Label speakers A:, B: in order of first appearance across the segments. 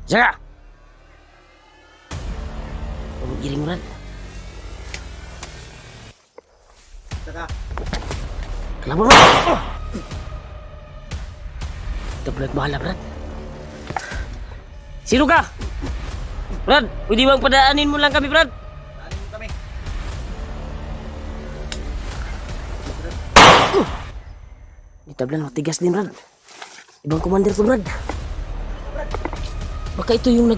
A: Saka! Pag-iring mo, Brad.
B: Saka.
A: Kalaban, Brad! Ito, Brad, bahala, Brad. Sino ka? Brad, pwede bang padaanin mo lang kami, Brad?
B: Daanin mo kami.
A: Di tablan, matigas din, Brad. Ibang commander ko, Brad. Baka ito yung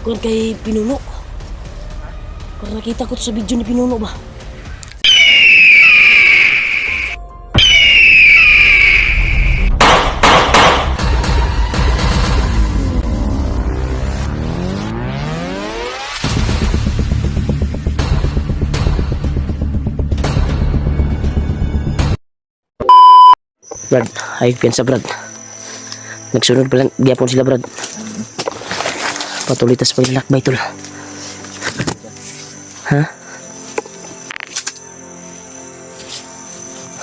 A: kuwan kay Pinuno. Parang nakita ko to sa video ni Pinuno ba? Brad, ayun piyansa, Brad. Nagsunod pa lang, gyapon sila, Brad. Patuloy tas paglalakbay, tol. Ha?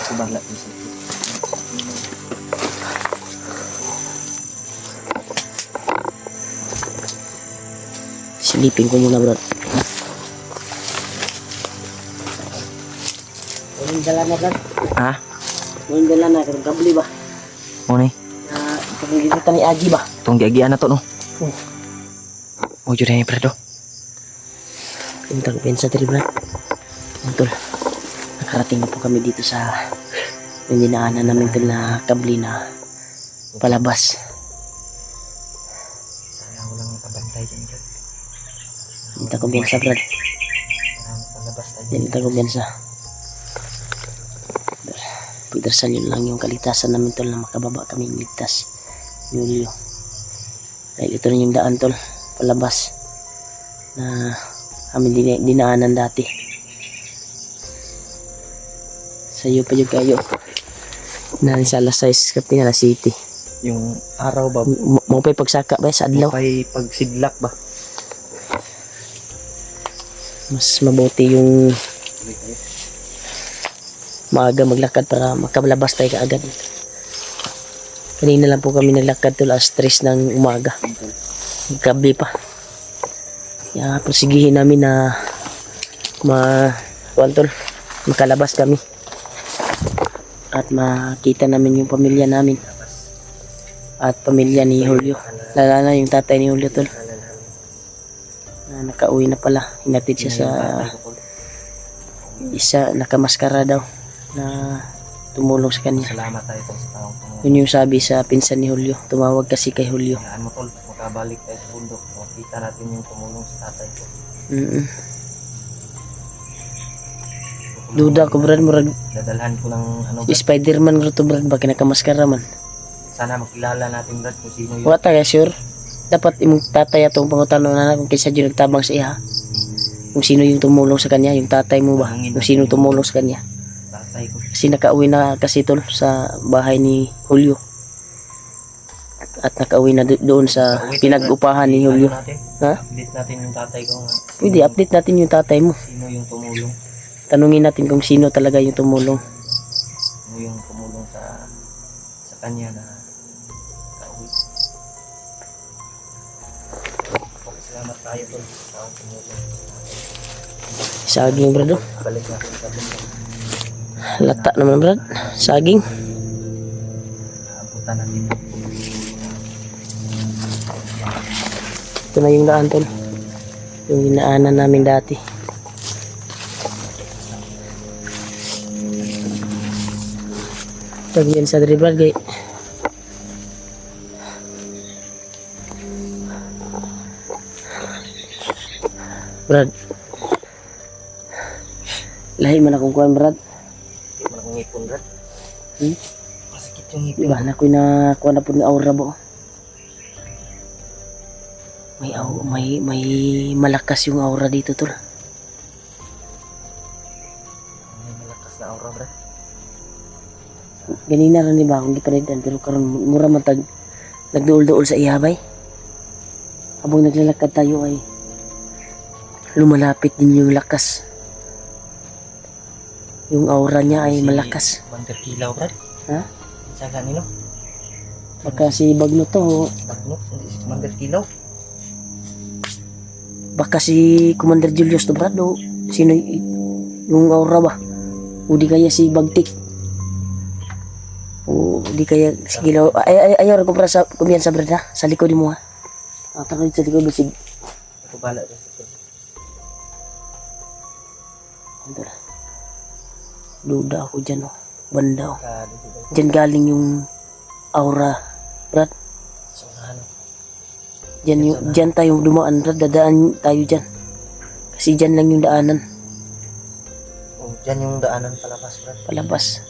B: Subala isa.
A: Silipin ko muna, Brad. Walang dala na, Brad.
B: Ha?
A: Walang dala na, karang kabli ba?
B: O ni?
A: Pagkakita ni Agi ba?
B: Itong giagian na to, no?
A: Oh.
B: O, yun na yung Prado.
A: Pintang pensa tiri, Brad. Tol, nakarating na po kami dito sa yung dinaanan namin tol na kabli na palabas.
B: Sana walang kabantay dyan, Brad.
A: Dito ko pensa, Brad.
B: Palabas tayo.
A: Dito ko pensa. Pagdarsan yun lang yung kaligtasan namin, tol, na makababa kami ligtas. Yulyo. Dahil ito rin yung daan, tol, palabas na kami dinaanan dati. Sa iyo pa yung kayo na sa alas 6 Kapinala City.
B: Yung araw ba?
A: Mo pa'y pagsaka ba sa adlaw?
B: May pagsidlak ba?
A: Mas mabuti yung maaga maglakad para makalabas tayo kaagad. Kanina lang po kami naglakad tol alas 3 ng umaga. Gabi pa. Kaya persigihin namin na makalabas kami. At makita namin yung pamilya namin. At pamilya ni Julio. Lala na yung tatay ni Julio, tol. Nakauwi na pala. Hinatid siya sa isa, nakamaskara daw na tumulong sa kanya.
B: Salamat tayo tol sa taong tumulong.
A: Yun yung sabi sa pinsan ni Julio. Tumawag kasi kay Julio.
B: Hayaan mo tol, makabalik tayo sa bundok. Makita natin yung tumulong sa tatay ko.
A: Duda ko, Brad, murag
B: Dadalhan ko ng ano,
A: si Spider-Man ko to, Brad, ba kinakamaskara man.
B: sana makilala natin, Brad, kung sino yun.
A: Wata ka sure. Dapat imong tatay atong pangutano na kung kinsa jud nagtabang sa iya. Kung sino yung tumulong sa kanya, yung tatay mo ba? Kung sino tumulong sa kanya.
B: Tatay ko.
A: Kasi nakauwi na kasi tol sa bahay ni Julio. At nakauwi na doon sa pinag-upahan ni Julio. Ha?
B: Update natin yung tatay ko.
A: Pwede, update natin yung tatay mo.
B: Sino yung tumulong?
A: Tanungin natin kung sino talaga yung tumulong.
B: Sino yung tumulong sa kanya na kauwi. Salamat tayo tol sa taong tumulong.
A: Saging, Brad.
B: Balik natin sa bundok.
A: Lata naman, Brad. Saging.
B: Abutan natin.
A: Ito na yung daan, tol. Yung dinaanan namin dati. Pagyan sa dribble, gay. Brad. Lahi man akong kuhan, Brad.
B: Hindi mo na kong ngipon, Brad.
A: Hmm?
B: Masakit yung ngipon.
A: Diba, na ako'y nakuha na po ng aura ba? May malakas yung aura dito, tol.
B: May malakas na aura, Brad.
A: Ganina rin diba akong gipalitan, pero karon mura matag nagduol-duol sa ihabay. Habang naglalakad tayo ay lumalapit din yung lakas. Yung aura niya ay malakas.
B: Commander Kilaw, Brad.
A: Ha?
B: Sa kanino?
A: Baka si Bagno to.
B: Bagno? Hindi si Commander Kilaw.
A: Baka si Commander Julius to Brad o sino yung aura ba? O di kaya si Bagtik? O di kaya si Gilaw? Ayaw ko para sa kumpiyansa Brad ha? Sa likod mo ha? Takot sa likod mo si...
B: Ako bala dyan.
A: Ito na. Duda ako dyan oh. Banda oh.
B: Dito.
A: Dyan galing yung aura Brad.
B: So, ano?
A: Dyan tayo dumaan Brad. Dadaan tayo dyan. Kasi dyan lang yung daanan.
B: Oh, dyan yung daanan palabas, Brad.
A: Palabas.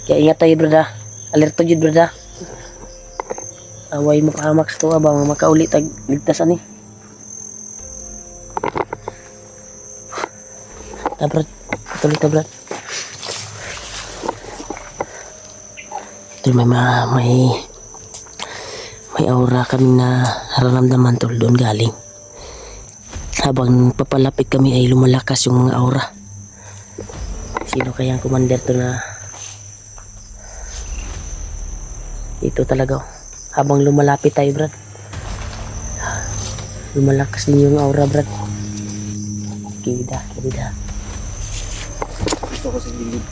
A: Kaya ingat tayo Brad ha. Alerto dyan Brad ha. Away mo kahamak sa tuwa ba. Makauli tag ligtasan eh. Brad. Patuloy ta Brad. Ito may aura kaming na nararamdaman tol doon galing. Habang papalapit kami ay lumalakas yung mga aura. Sino kaya ang commander to na ito talaga oh. Habang lumalapit tayo Brad, lumalakas din yung aura Brad. Kibida.
B: Gusto ko sa gilid.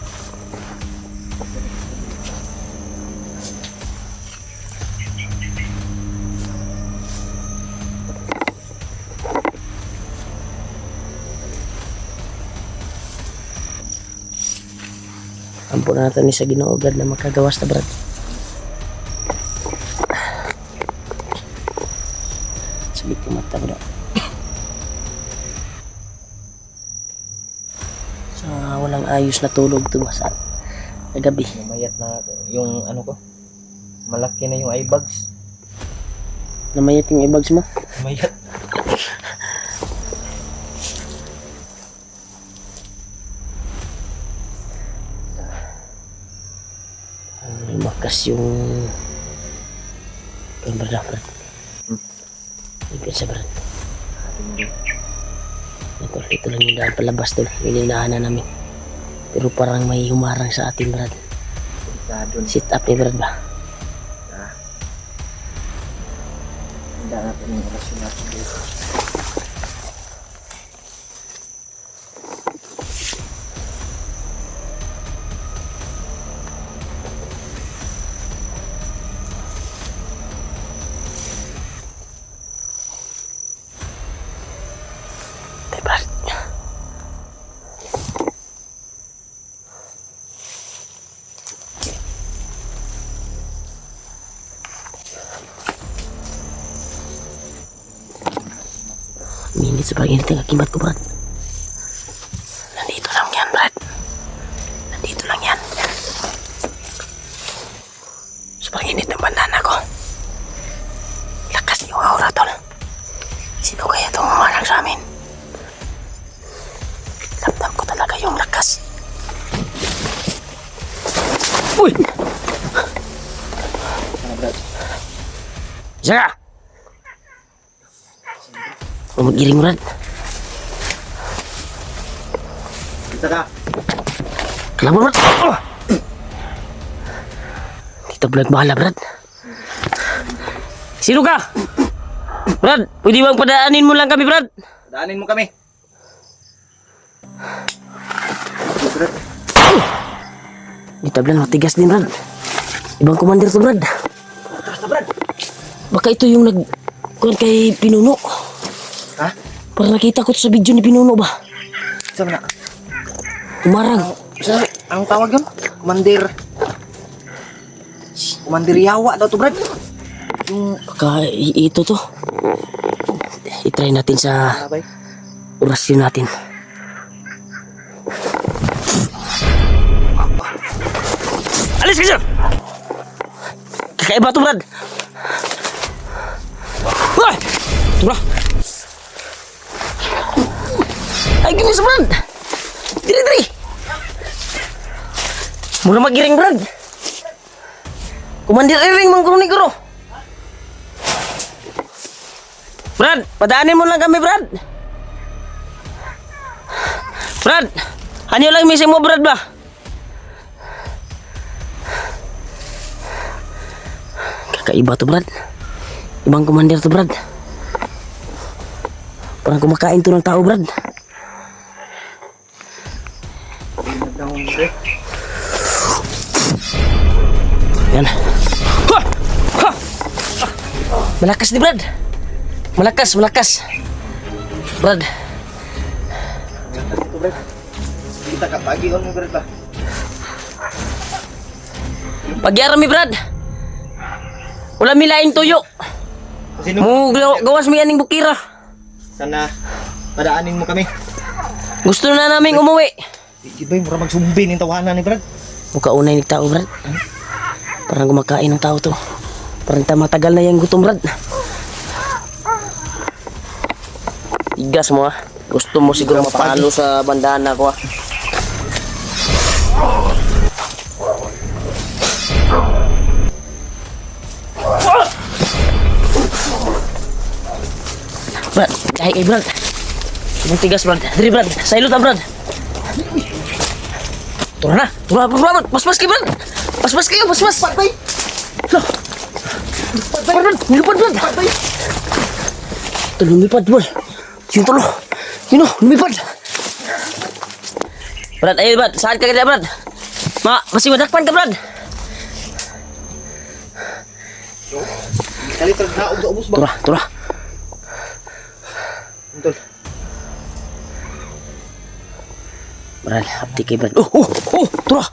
A: Ampo na natin ni sa Ginoo Brad na makagawas ta Brad. Sabit yung mata Brad. Sa walang ayos na tulog to ba sa gabi.
B: Namayat na yung ano ko. Malaki na yung eye bags.
A: Namayat yung ibags mo.
B: Namayat.
A: Lumakas yung Brad. Ipin sa Brad. Ito lang yung daan palabas tol. Nilinahan na namin. Pero parang may humarang sa atin Brad. Sit up ni Brad ba?
B: Handa natin yung orasyon natin dito.
A: Brad. Minit sa pag-init ang akibat ko Brad. Nandito lang yan Brad. Nandito lang yan. Sa pag-init ng bandana ko. Lakas yung aura tol. Sino kaya itong umarang sa amin? Ramdam ko talaga yung lakas. Uy!
B: Ano, Brad?
A: Isa ka! Huwag mag-iring Brad.
B: Isa ka.
A: Kalaban Brad! Oh! Dito Brad bahala Brad. Sino ka? Brad, pwede bang padaanin mo lang kami Brad?
B: Daanin mo kami. Brad.
A: Dito Brad, matigas din Brad. Ibang commander to Brad.
B: Atras na, Brad.
A: Baka ito yung kuwan kay Pinuno.
B: Ha?
A: Parang nakita ko to sa video ni Pinuno ba?
B: Saan na?
A: Umarang.
B: Anong tawag yun? Commander Yawa daw to, Brad. Yung
A: Baka ito to. I-try natin sa
B: sabay.
A: orasyon natin. Alis ka dyan! Kakaiba to Brad. Hoy! Ito bro. Ay, ginis Brad. Diri. Mura magiring Brad. Kumandir iring mangkuro ni Guro. Brad, padaanin mo lang kami Brad. Brad, hanyo lang missing mo Brad ba? Kakaiba to Brad. Ibang commander to Brad. Parang kumakain to ng tao, Brad. Yan. Ha! Ha! Malakas ni Brad. Malakas. Brad.
B: Kita ka pagi on mo Brad ba?
A: Pagyara mi, Brad. Wala mi laing tuyo.
B: Sino?
A: Mo gawas mi aning bukira.
B: Sana padaanin mo kami.
A: Gusto na naming umuwi.
B: Di ba yung mura magsumbi ng tawanan ni Brad?
A: Muka unay ni tao, Brad. Parang kumakain ng tao to. Parang matagal na yung gutom, Brad. Tigas mo, ah. Gusto mo siguro mapalo sa bandana ko, ah. Brad, kahit kay Brad. Ibang tigas, Brad. Diri, Brad. Sa ilot, Brad. Tura, Brad. Pas-pas kayo, Brad. Pas-pas kayo. Patay. Brad. Nilipad, Brad. Patay. Ito, lumipad, Brad. Sino to, lo? Sino? Lumipad. Brad, ayo, Brad. Saan ka kaya, Brad? Masih madakpan ka, Brad.
B: Kali terdaog sa ubos ba?
A: Tura.
B: Betul.
A: Brad, hapti kay Brad. Tura.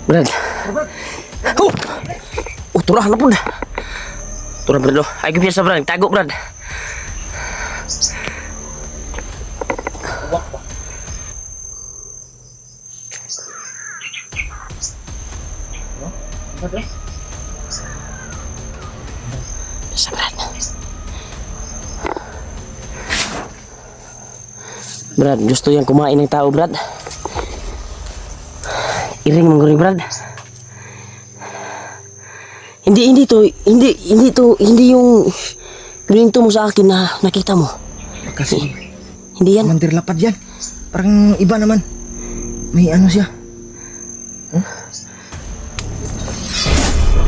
A: Brad. Tura na pun. Tura, Brad, lo. Ay, biasa, Brad. Tago, Brad. Biasa, Brad. Brad, gusto yang kumain ng tao, Brad. Iring mong Brad. Hindi yung gininto mo sa akin na nakita mo.
B: Kasi
A: Hindi yan.
B: mandir lapad yan. Parang iba naman. May ano siya.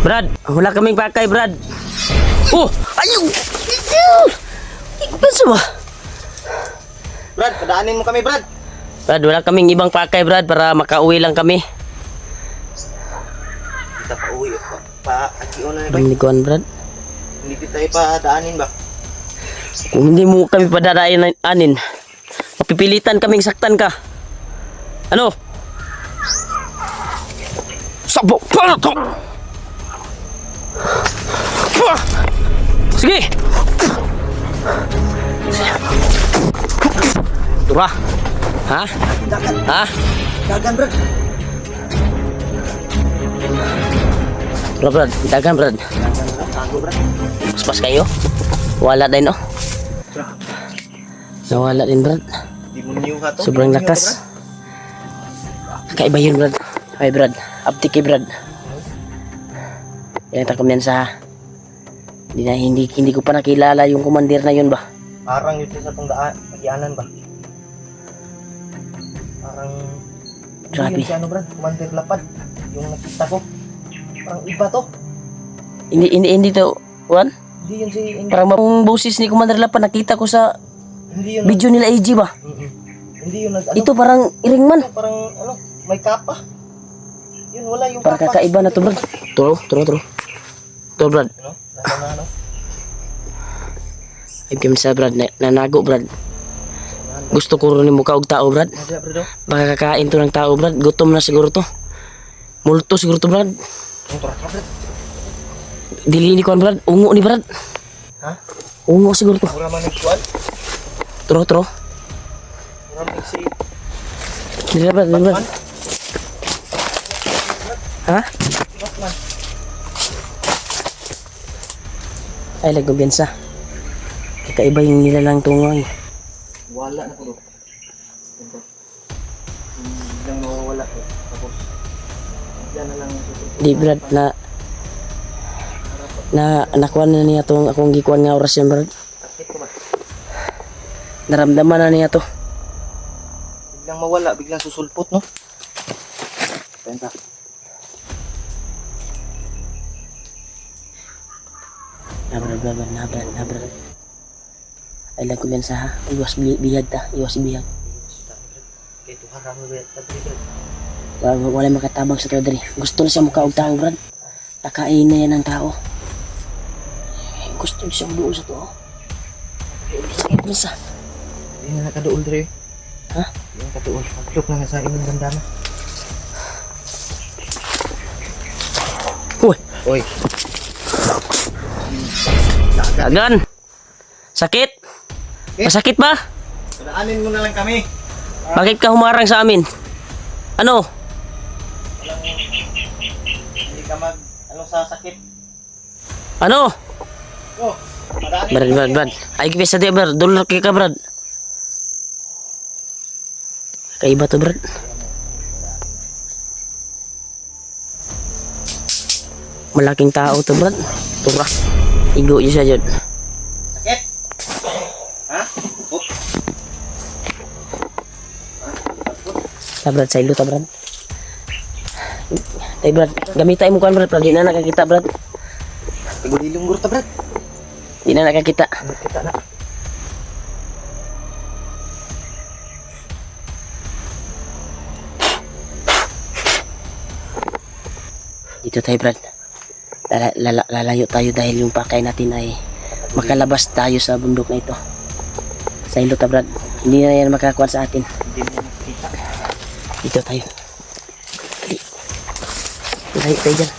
A: Brad, wala kaming pakay, Brad. Ayun! Ikpas ba?
B: Brad, padaanin mo kami, Brad.
A: Brad, wala kaming ibang pakay, Brad, para makauwi lang kami.
B: Kita pa uwi. Pa-agion na ba?
A: Pamilikuan, Brad.
B: Hindi kita ipadaanin ba?
A: Kung hindi mo kami padadaanin, mapipilitan kaming saktan ka. Ano? Sabo! Paano to? Sige! Tura! Ha? Ha?
B: Dagan, Brad.
A: Tura, Brad. Dagan, Brad.
B: Tago, Brad.
A: Pas kayo. Wala din, oh. Nawala din, Brad.
B: Di mo niyo ka to.
A: Sobrang lakas. Kakaiba yun, Brad. Ay, Brad. Aptiki, Brad. Yan ang kumyansa. Hindi ko pa nakilala yung commander na yun ba?
B: Parang yun sa itong kagianan ba? Parang...
A: Grabe.
B: Yun si ano, Brad? Commander Lapad. Yung nakita ko. Parang iba to.
A: Hindi to, Juan?
B: Hindi yun si...
A: Parang mapong boses ni Commander Lapad nakita ko sa
B: Hindi yun...
A: video nila AG ba?
B: Hindi yun nag... Ano,
A: Ito parang iringman.
B: parang ano, may kapa. Yun, wala yung
A: Parang
B: kapa.
A: kakaiba na to, Brad. Turo. Turo, Brad.
B: Ano? Ano?
A: Ay, sa Brad. Nanago, Brad. Gusto ko rin mo kaog tao, Brad.
B: Nadya, Brad.
A: Baka kakain to ng tao, Brad. Gutom na siguro to. Multo siguro to, Brad.
B: Ang turak ka, Brad.
A: Dili ni Kuan, Brad. Ungo ni Brad.
B: Ha?
A: Ungo siguro to.
B: Mura man ang kuwan.
A: Turo.
B: Mura man si...
A: Dili, Brad.
B: Batman.
A: Ha?
B: Batman.
A: Ay, lagumbiyansa. Kakaiba yung nilalang tungoy.
B: Wala na ko do. Ito. Biglang mawawala ko. Tapos, yan na lang yung susunod.
A: Di, Brad, nakuha na niya itong akong gikuan nga oras yan, Brad.
B: Sakit ko ba?
A: Naramdaman na niya to.
B: Biglang mawala, biglang susulpot, no? Tenta.
A: Nabrad. Ay lang kumpensa ha. Iwas bihag ta. Iwas bihag.
B: Kaya ito harap mo ba? Brad.
A: Wala makatabang sa tao dali. Gusto na siya mukaog tao, Brad. Nakain na yan ng tao. Gusto niya siyang doon sa to. Sakit mo sa.
B: Hindi na nakaduol dre.
A: Ha?
B: Hindi na nakaduol. Pagklok na nga sa inyong damdama.
A: Uy!
B: Oy.
A: Dagan! Sakit! Masakit ba?
B: Padaanin mo na lang kami.
A: Bakit ka humarang sa amin? Ano?
B: Hindi ka ano sa sakit.
A: Ano?
B: Oh, padaanin.
A: Brad. Ay, kipisa di, Brad. Dollar ka, Brad. Kaiba to, Brad. Malaking tao to, Brad. Tura. Igo yun siya, Jod.
B: Sakit? Ha? Oh.
A: Brad, sa ilo ta, Brad. Tay, Brad. Gamitay mo kan, Brad. Di na nakakita, Brad.
B: Tigulilunggur ta, Brad.
A: Di na nakakita.
B: Kita na.
A: Dito tayo, Brad. Lalayo tayo dahil yung pakay natin ay makalabas tayo sa bundok na ito. Sa ilo ta, Brad. Hindi na yan makakuha sa atin.
B: Hindi mo nakikita.
A: Dito tayo. Layo tayo dyan.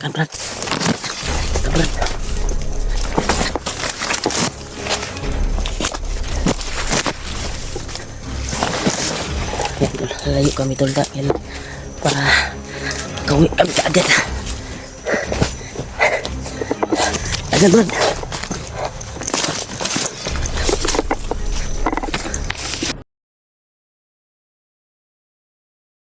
A: Kan, Brad. Kan, Brad. Yan, tol. Lalayo kami, tol. Yan, para kawi kami agad. Agad, Brad.